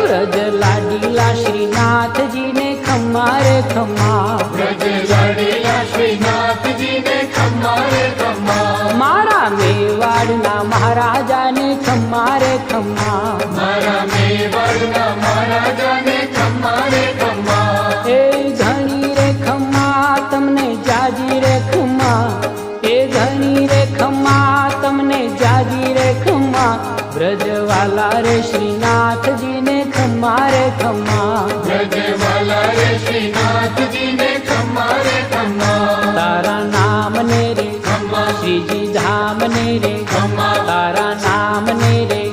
व्रज लाडीला श्रीनाथ जी ने खम्मा रे खम्मा, व्रज लाडीला श्रीनाथ जी ने खम्मा रे खम्मा, मारा मेवाड़ना महाराजा ने खम्मा रे खम्मा, मारा मेवाड़ना महाराजा ने खम्मा रे खम्मा, ए घणी रे खम्मा तमने जाजी रे खम्मा, ए घणी रे खम्मा तमने जाजी रे खम्मा, ब्रजवाला रे श्रीनाथ जी ने खम्मा रे खम्मा, ब्रजवाला रे श्रीनाथ जी ने खम्मा रे खम्मा, तारा नाम ने रे खम्मा, श्रीजी धाम ने रे खम्मा, तारा नाम ने रे